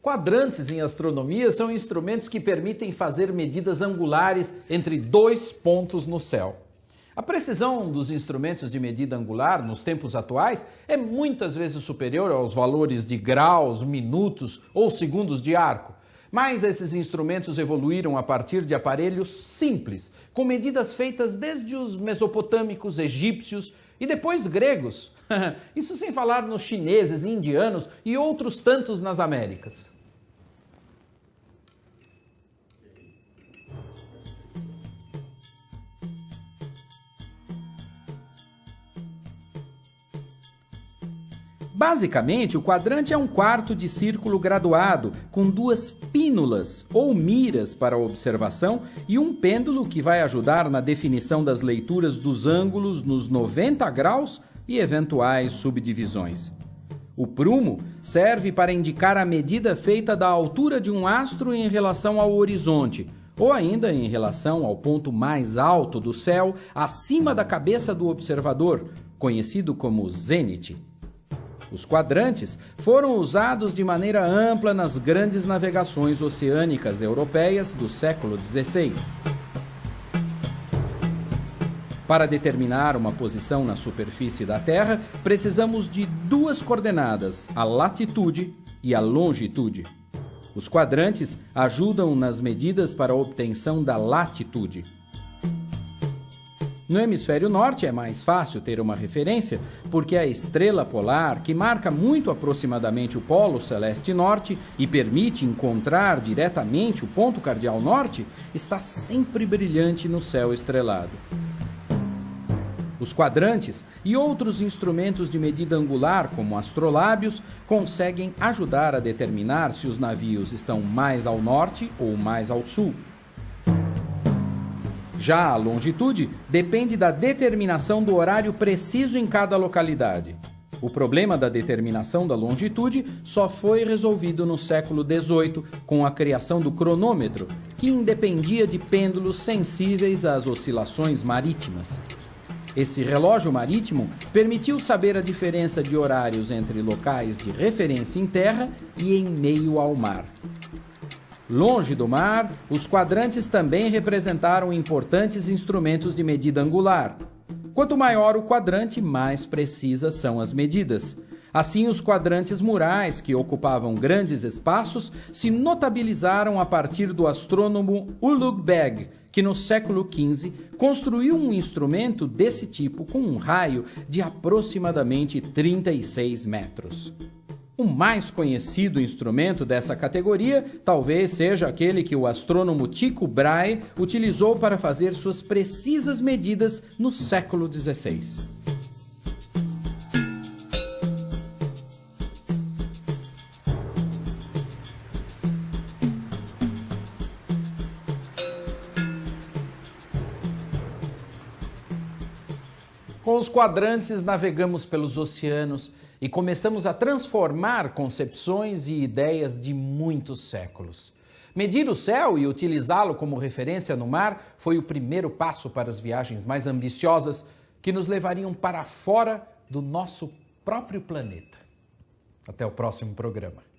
Quadrantes em astronomia são instrumentos que permitem fazer medidas angulares entre dois pontos no céu. A precisão dos instrumentos de medida angular nos tempos atuais é muitas vezes superior aos valores de graus, minutos ou segundos de arco. Mas esses instrumentos evoluíram a partir de aparelhos simples, com medidas feitas desde os mesopotâmicos, egípcios e depois gregos. Isso sem falar nos chineses, indianos e outros tantos nas Américas. Basicamente, o quadrante é um quarto de círculo graduado, com duas pínulas ou miras para a observação e um pêndulo que vai ajudar na definição das leituras dos ângulos nos 90 graus e eventuais subdivisões. O prumo serve para indicar a medida feita da altura de um astro em relação ao horizonte, ou ainda em relação ao ponto mais alto do céu, acima da cabeça do observador, conhecido como zênite. Os quadrantes foram usados de maneira ampla nas grandes navegações oceânicas europeias do século XVI. Para determinar uma posição na superfície da Terra, precisamos de duas coordenadas, a latitude e a longitude. Os quadrantes ajudam nas medidas para a obtenção da latitude. No hemisfério norte é mais fácil ter uma referência, porque a estrela polar, que marca muito aproximadamente o polo celeste norte e permite encontrar diretamente o ponto cardeal norte, está sempre brilhante no céu estrelado. Os quadrantes e outros instrumentos de medida angular, como astrolábios, conseguem ajudar a determinar se os navios estão mais ao norte ou mais ao sul. Já a longitude depende da determinação do horário preciso em cada localidade. O problema da determinação da longitude só foi resolvido no século XVIII com a criação do cronômetro, que independia de pêndulos sensíveis às oscilações marítimas. Esse relógio marítimo permitiu saber a diferença de horários entre locais de referência em terra e em meio ao mar. Longe do mar, os quadrantes também representaram importantes instrumentos de medida angular. Quanto maior o quadrante, mais precisas são as medidas. Assim, os quadrantes murais, que ocupavam grandes espaços, se notabilizaram a partir do astrônomo Ulugh Beg, que no século XV construiu um instrumento desse tipo com um raio de aproximadamente 36 metros. O mais conhecido instrumento dessa categoria talvez seja aquele que o astrônomo Tycho Brahe utilizou para fazer suas precisas medidas no século XVI. Com os quadrantes, navegamos pelos oceanos e começamos a transformar concepções e ideias de muitos séculos. Medir o céu e utilizá-lo como referência no mar foi o primeiro passo para as viagens mais ambiciosas que nos levariam para fora do nosso próprio planeta. Até o próximo programa.